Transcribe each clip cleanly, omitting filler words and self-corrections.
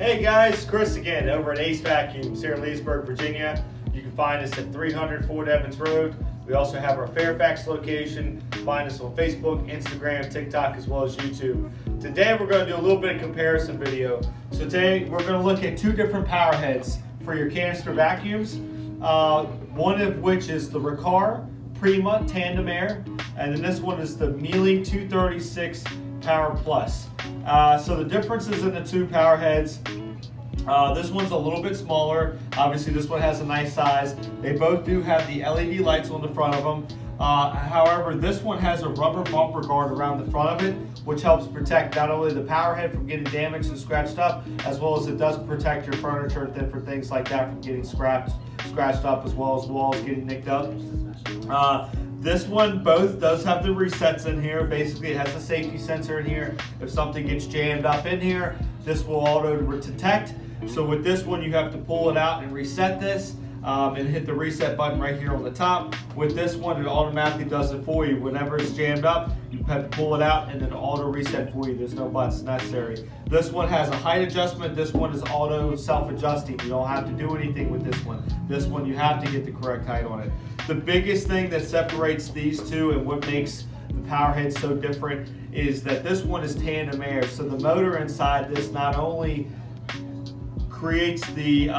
Hey guys, Chris again over at AceVacuums here in Leesburg, Virginia. You can find us at 300 Fort Evans Road. We also have our Fairfax location. Find us on Facebook, Instagram, TikTok, as well as YouTube. Today we're going to do a little bit of comparison video. So today we're going to look at two different power heads for your canister vacuums. One of which is the Riccar Tandem, and then this one is the Miele 236 Power Plus. So the differences in the two power heads, this one's a little bit smaller. Obviously this one has a nice size. They both do have the LED lights on the front of them. However, this one has a rubber bumper guard around the front of it, which helps protect not only the power head from getting damaged and scratched up, as well as it does protect your furniture and different things like that from getting scratched up, as well as walls getting nicked up. This one both does have the resets in here. Basically it has a safety sensor in here. If something gets jammed up in here, this will auto detect. So with this one you have to pull it out and reset this and hit the reset button right here on the top. With this one it automatically does it for you. Whenever it's jammed up, you have to pull it out and then auto reset for you. There's no buttons necessary. This one has a height adjustment. This one is auto self-adjusting. You don't have to do anything with this one. This one you have to get the correct height on it. The biggest thing that separates these two and what makes the power head so different is that this one is tandem air. So the motor inside this not only creates the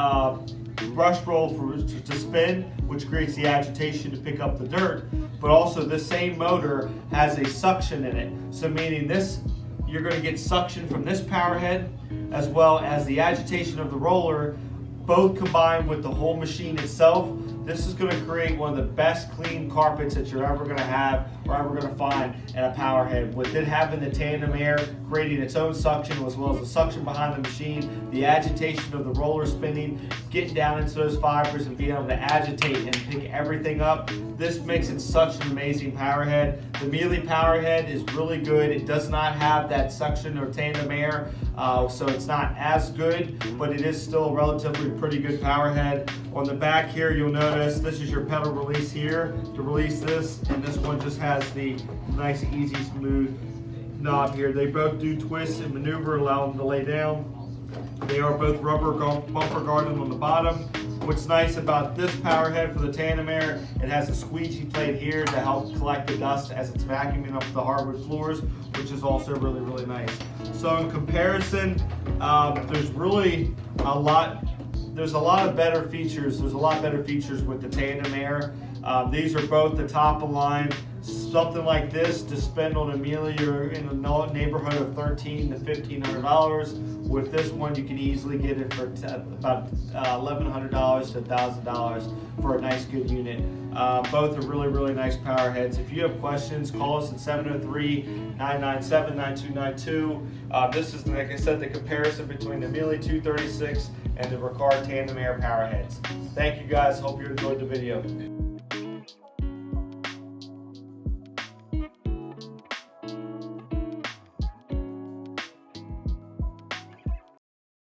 brush roll to spin, which creates the agitation to pick up the dirt, but also this same motor has a suction in it. So meaning this, you're going to get suction from this power head as well as the agitation of the roller, both combined with the whole machine itself. This is going to create one of the best clean carpets that you're ever going to have or ever going to find in a power head. With it having the tandem air, creating its own suction as well as the suction behind the machine, the agitation of the roller spinning, getting down into those fibers and being able to agitate and pick everything up. This makes it such an amazing power head. The Miele power head is really good. It does not have that suction or tandem air, so it's not as good, but it is still a relatively pretty good power head. On the back here, you'll notice this is your pedal release here to release this, and this one just has the nice, easy, smooth knob here. They both do twist and maneuver, allow them to lay down. They are both rubber bumper guarded on the bottom. What's nice about this power head for the tandem air, it has a squeegee plate here to help collect the dust as it's vacuuming up the hardwood floors, which is also really, really nice. So in comparison, there's a lot of better features. There's a lot better features with the tandem air. These are both the top of line. Something like this to spend on a Miele, you're in the neighborhood of $1,300 to $1,500. With this one, you can easily get it for about $1,100 to $1,000 for a nice, good unit. Both are really, really nice power heads. If you have questions, call us at 703-997-9292. This is, like I said, the comparison between the Miele 236 and the Riccar Tandem Air power heads. Thank you guys. Hope you enjoyed the video.